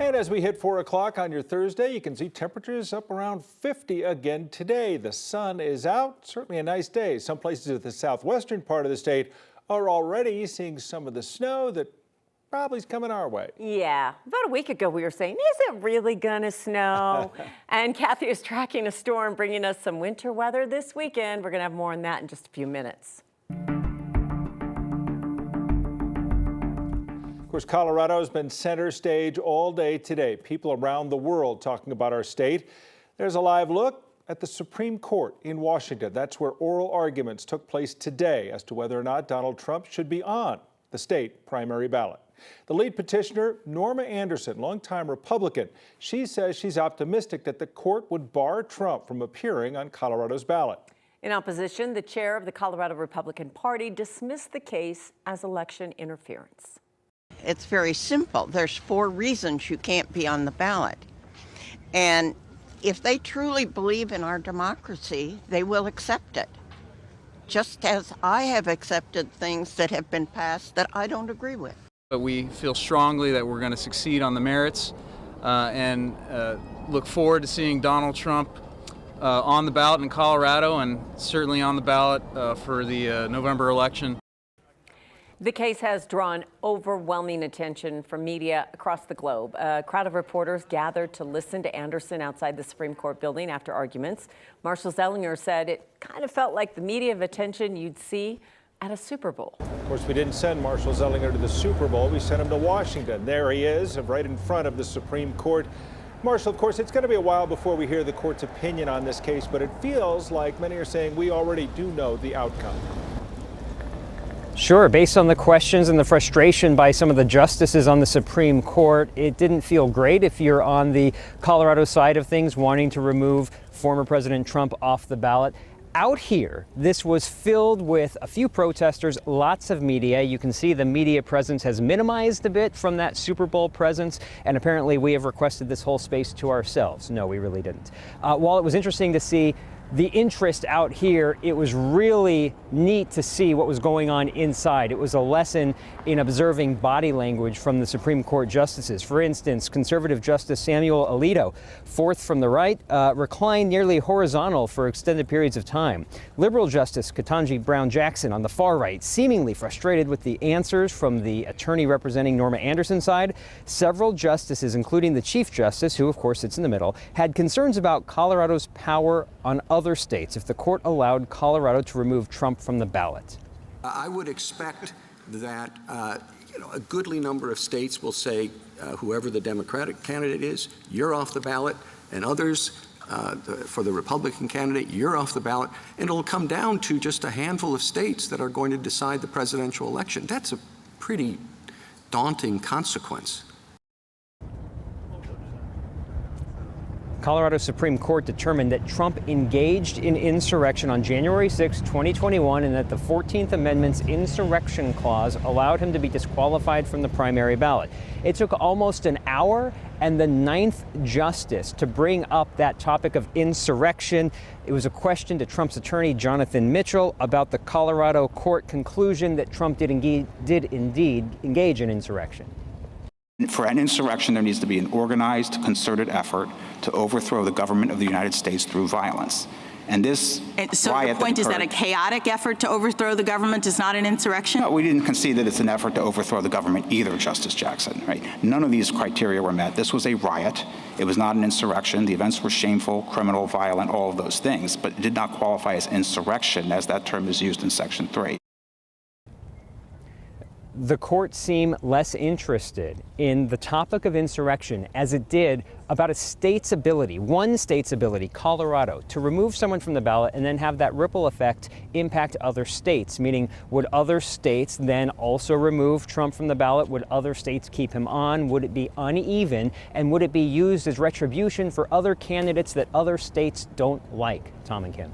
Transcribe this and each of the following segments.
And as we hit 4 o'clock on your Thursday, you can see temperatures up around 50 again today. The sun is out, certainly a nice day. Some places at the southwestern part of the state are already seeing some of the snow that probably is coming our way. Yeah, about a week ago we were saying, is it really gonna snow? And Kathy is tracking a storm bringing us some winter weather this weekend. We're gonna have more on that in just a few minutes. Of course, Colorado has been center stage all day today. People around the world talking about our state. There's a live look at the Supreme Court in Washington. That's where oral arguments took place today as to whether or not Donald Trump should be on the state primary ballot. The lead petitioner, Norma Anderson, longtime Republican, she says she's optimistic that the court would bar Trump from appearing on Colorado's ballot. In opposition, the chair of the Colorado Republican Party dismissed the case as election interference. It's very simple. There's 4 reasons you can't be on the ballot. And if they truly believe in our democracy, they will accept it. Just as I have accepted things that have been passed that I don't agree with. But we feel strongly that we're going to succeed on the merits and look forward to seeing Donald Trump on the ballot in Colorado and certainly on the ballot for the November election. The case has drawn overwhelming attention from media across the globe. A crowd of reporters gathered to listen to Anderson outside the Supreme Court building after arguments. Marshall Zellinger said it kind of felt like the media attention you'd see at a Super Bowl. Of course, we didn't send Marshall Zellinger to the Super Bowl. We sent him to Washington. There he is, right in front of the Supreme Court. Marshall, of course, it's going to be a while before we hear the court's opinion on this case, but it feels like many are saying we already do know the outcome. Sure, based on the questions and the frustration by some of the justices on the Supreme Court, it didn't feel great if you're on the Colorado side of things, wanting to remove former President Trump off the ballot. Out here, this was filled with a few protesters, lots of media. You can see the media presence has minimized a bit from that Super Bowl presence, and apparently we have requested this whole space to ourselves. No, we really didn't. While it was interesting to see the interest out here, it was really neat to see what was going on inside. It was a lesson in observing body language from the Supreme Court justices. For instance, conservative Justice Samuel Alito, fourth from the right, reclined nearly horizontal for extended periods of time. Liberal Justice Ketanji Brown Jackson on the far right, seemingly frustrated with the answers from the attorney representing Norma Anderson's side. Several justices, including the Chief Justice, who of course sits in the middle, had concerns about Colorado's power on other states if the court allowed Colorado to remove Trump from the ballot. I would expect that a goodly number of states will say whoever the Democratic candidate is, you're off the ballot, and others for the Republican candidate, you're off the ballot, and it'll come down to just a handful of states that are going to decide the presidential election. That's a pretty daunting consequence. Colorado Supreme Court determined that Trump engaged in insurrection on January 6, 2021, and that the 14th Amendment's insurrection clause allowed him to be disqualified from the primary ballot. It took almost an hour and the 9th justice to bring up that topic of insurrection. It was a question to Trump's attorney, Jonathan Mitchell, about the Colorado court conclusion that Trump did indeed engage in insurrection. For an insurrection, there needs to be an organized, concerted effort to overthrow the government of the United States through violence. And this so your point is that a chaotic effort to overthrow the government is not an insurrection? No, we didn't concede that it's an effort to overthrow the government either, Justice Jackson. Right? None of these criteria were met. This was a riot. It was not an insurrection. The events were shameful, criminal, violent, all of those things, but it did not qualify as insurrection, as that term is used in Section 3. The court seemed less interested in the topic of insurrection as it did about a state's ability, one state's ability, Colorado, to remove someone from the ballot and then have that ripple effect impact other states, meaning would other states then also remove Trump from the ballot? Would other states keep him on? Would it be uneven? And would it be used as retribution for other candidates that other states don't like? Tom and Kim.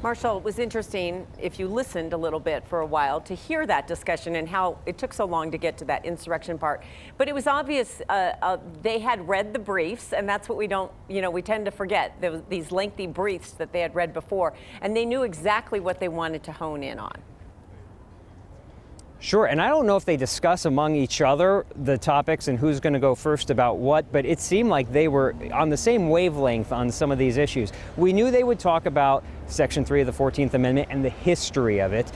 Marshall, it was interesting, if you listened a little bit for a while, to hear that discussion and how it took so long to get to that insurrection part. But it was obvious they had read the briefs, and that's what we don't, we tend to forget. There was these lengthy briefs that they had read before, and they knew exactly what they wanted to hone in on. Sure, and I don't know if they discuss among each other the topics and who's going to go first about what, but it seemed like they were on the same wavelength on some of these issues. We knew they would talk about Section 3 of the 14th Amendment and the history of it.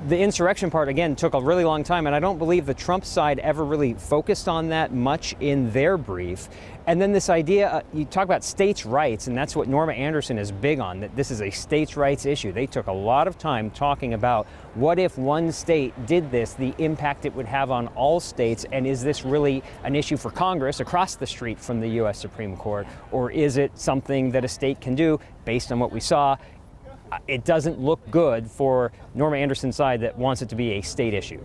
The insurrection part, again, took a really long time, and I don't believe the Trump side ever really focused on that much in their brief. And then this idea, you talk about states' rights, and that's what Norma Anderson is big on, that this is a states' rights issue. They took a lot of time talking about what if one state did this, the impact it would have on all states, and is this really an issue for Congress across the street from the U.S. Supreme Court, or is it something that a state can do based on what we saw? It doesn't look good for Norma Anderson's side that wants it to be a state issue.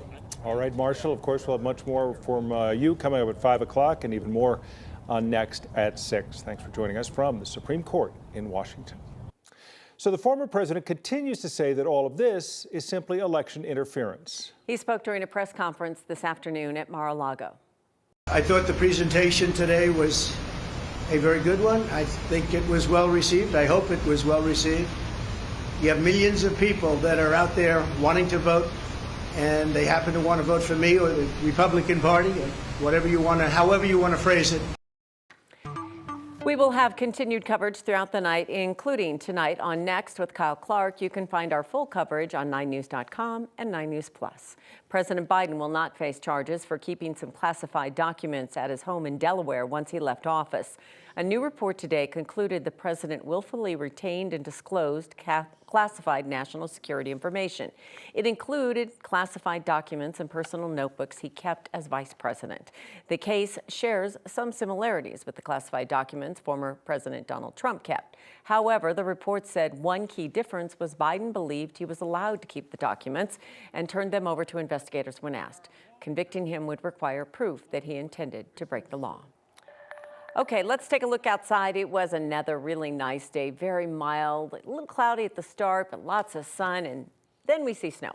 All right, Marshall, of course, we'll have much more from you coming up at 5 o'clock and even more on next at 6. Thanks for joining us from the Supreme Court in Washington. So the former president continues to say that all of this is simply election interference. He spoke during a press conference this afternoon at Mar-a-Lago. I thought the presentation today was a very good one. I think it was well received. I hope it was well received. You have millions of people that are out there wanting to vote, and they happen to want to vote for me or the Republican Party, or whatever you want to, however you want to phrase it. We will have continued coverage throughout the night, including tonight on Next with Kyle Clark. You can find our full coverage on 9news.com and 9 News Plus. President Biden will not face charges for keeping some classified documents at his home in Delaware once he left office. A new report today concluded the president willfully retained and disclosed classified national security information. It included classified documents and personal notebooks he kept as vice president. The case shares some similarities with the classified documents former President Donald Trump kept. However, the report said one key difference was Biden believed he was allowed to keep the documents and turned them over to investigators when asked. Convicting him would require proof that he intended to break the law. Okay, let's take a look outside. It was another really nice day, very mild, a little cloudy at the start, but lots of sun, and then we see snow.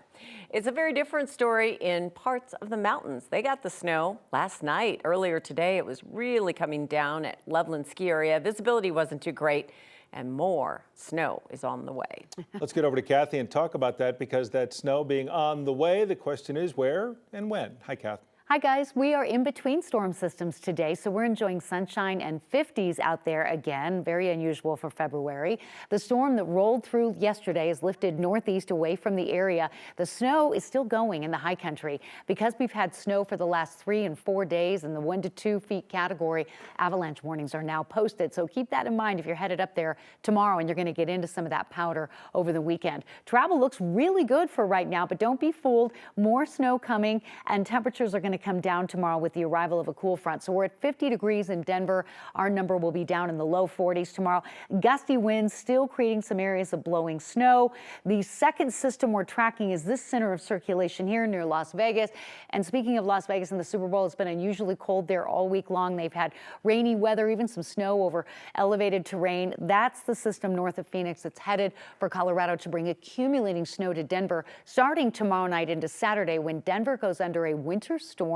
It's a very different story in parts of the mountains. They got the snow last night. Earlier today, it was really coming down at Loveland Ski Area. Visibility wasn't too great, and more snow is on the way. Let's get over to Kathy and talk about that, because that snow being on the way, the question is where and when. Hi, Kath. Hi guys, we are in between storm systems today, so we're enjoying sunshine and 50s out there again, very unusual for February. The storm that rolled through yesterday is lifted northeast away from the area. The snow is still going in the high country. Because we've had snow for the last 3 and 4 days in the 1 to 2 feet category, avalanche warnings are now posted. So keep that in mind if you're headed up there tomorrow and you're going to get into some of that powder over the weekend. Travel looks really good for right now, but don't be fooled. More snow coming, and temperatures are going to come down tomorrow with the arrival of a cool front. So we're at 50 degrees in Denver. Our number will be down in the low 40s tomorrow. Gusty winds still creating some areas of blowing snow. The second system we're tracking is this center of circulation here near Las Vegas. And speaking of Las Vegas and the Super Bowl, it's been unusually cold there all week long. They've had rainy weather, even some snow over elevated terrain. That's the system north of Phoenix that's headed for Colorado to bring accumulating snow to Denver starting tomorrow night into Saturday, when Denver goes under a winter storm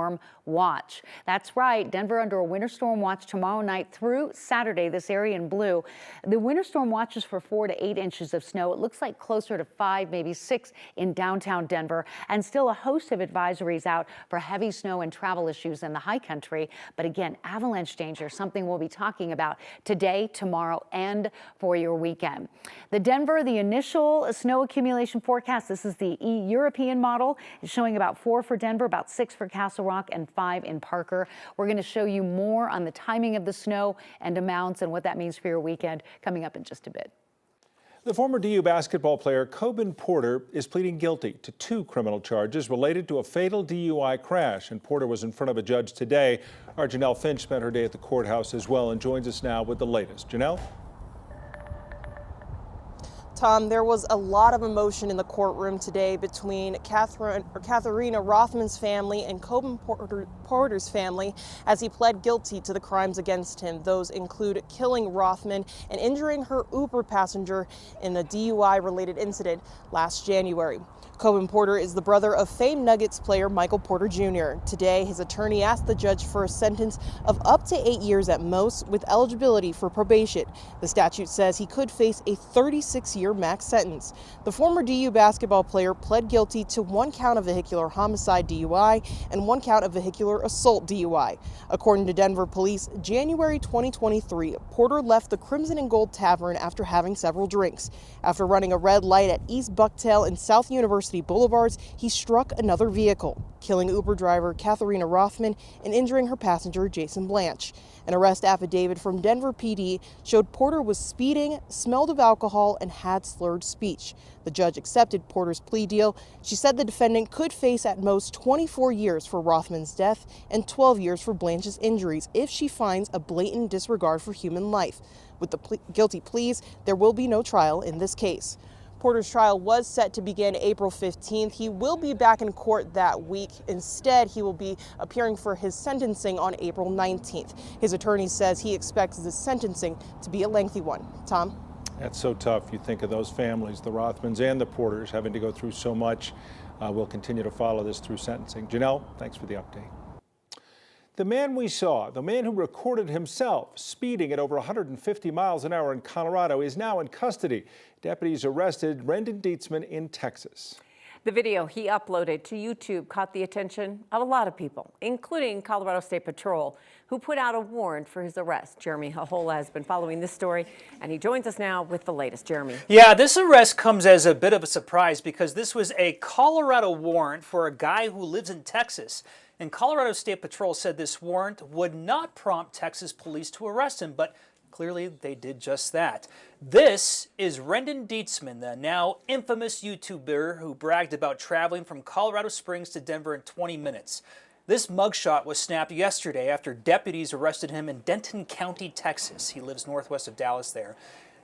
watch. That's right, Denver under a winter storm watch tomorrow night through Saturday, this area in blue. The winter storm watch is for 4 to 8 inches of snow. It looks like closer to 5, maybe 6 in downtown Denver, and still a host of advisories out for heavy snow and travel issues in the high country. But again, avalanche danger, something we'll be talking about today, tomorrow, and for your weekend. The initial snow accumulation forecast, this is the European model, is showing about 4 for Denver, about 6 for Castle Rock, and 5 in Parker. We're going to show you more on the timing of the snow and amounts and what that means for your weekend coming up in just a bit. The former DU basketball player Coben Porter is pleading guilty to 2 criminal charges related to a fatal DUI crash, and Porter was in front of a judge today. Our Janelle Finch spent her day at the courthouse as well and joins us now with the latest. Janelle? Tom, there was a lot of emotion in the courtroom today between Katharina Rothman's family and Coben Porter's family as he pled guilty to the crimes against him. Those include killing Rothman and injuring her Uber passenger in a DUI-related incident last January. Cohen Porter is the brother of famed Nuggets player Michael Porter Jr. Today, his attorney asked the judge for a sentence of up to 8 years at most with eligibility for probation. The statute says he could face a 36-year max sentence. The former DU basketball player pled guilty to 1 count of vehicular homicide DUI and 1 count of vehicular assault DUI. According to Denver police, January 2023, Porter left the Crimson and Gold Tavern after having several drinks. After running a red light at East Bucktail and South University Boulevards, he struck another vehicle, killing Uber driver Katharina Rothman and injuring her passenger Jason Blanche. An arrest affidavit from Denver PD showed Porter was speeding, smelled of alcohol, and had slurred speech. The judge accepted Porter's plea deal. She said the defendant could face at most 24 years for Rothman's death and 12 years for Blanche's injuries if she finds a blatant disregard for human life. With the guilty pleas, there will be no trial in this case. Porter's trial was set to begin April 15th. He will be back in court that week. Instead, he will be appearing for his sentencing on April 19th. His attorney says he expects the sentencing to be a lengthy one. Tom? That's so tough. You think of those families, the Rothmans and the Porters, having to go through so much. We'll continue to follow this through sentencing. Janelle, thanks for the update. The man we saw, the man who recorded himself speeding at over 150 miles an hour in Colorado, is now in custody. Deputies arrested Rendon Dietzman in Texas. The video he uploaded to YouTube caught the attention of a lot of people, including Colorado State Patrol, who put out a warrant for his arrest. Jeremy Hajola has been following this story, and he joins us now with the latest. Jeremy. Yeah, this arrest comes as a bit of a surprise because this was a Colorado warrant for a guy who lives in Texas. And Colorado State Patrol said this warrant would not prompt Texas police to arrest him, but clearly they did just that. This is Rendon Dietzman, the now infamous YouTuber who bragged about traveling from Colorado Springs to Denver in 20 minutes. This mugshot was snapped yesterday after deputies arrested him in Denton County, Texas. He lives northwest of Dallas there.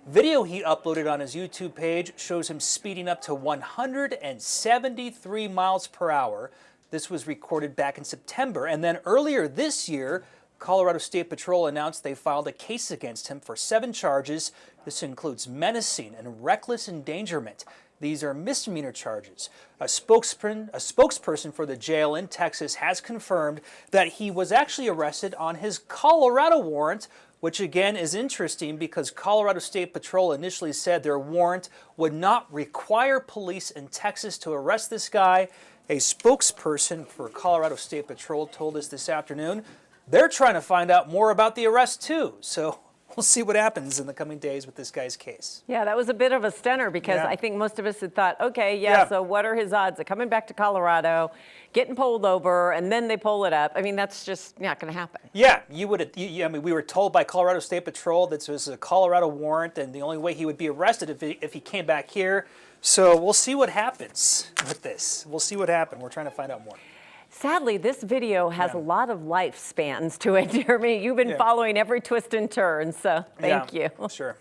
Video he uploaded on his YouTube page shows him speeding up to 173 miles per hour. This was recorded back in September, and then earlier this year, Colorado State Patrol announced they filed a case against him for 7 charges. This includes menacing and reckless endangerment. These are misdemeanor charges. A spokesperson for the jail in Texas has confirmed that he was actually arrested on his Colorado warrant, which again is interesting because Colorado State Patrol initially said their warrant would not require police in Texas to arrest this guy. A spokesperson for Colorado State Patrol told us this afternoon they're trying to find out more about the arrest too. So we'll see what happens in the coming days with this guy's case. Yeah, that was a bit of a stunner because I think most of us had thought, okay, so what are his odds of coming back to Colorado, getting pulled over, and then they pull it up? I mean, that's just not going to happen. Yeah, I mean, we were told by Colorado State Patrol that this was a Colorado warrant, and the only way he would be arrested if he came back here. So we'll see what happens with this. We'll see what happens. We're trying to find out more. Sadly, this video has a lot of lifespans to it, Jeremy. You've been following every twist and turn, so thank you. Sure.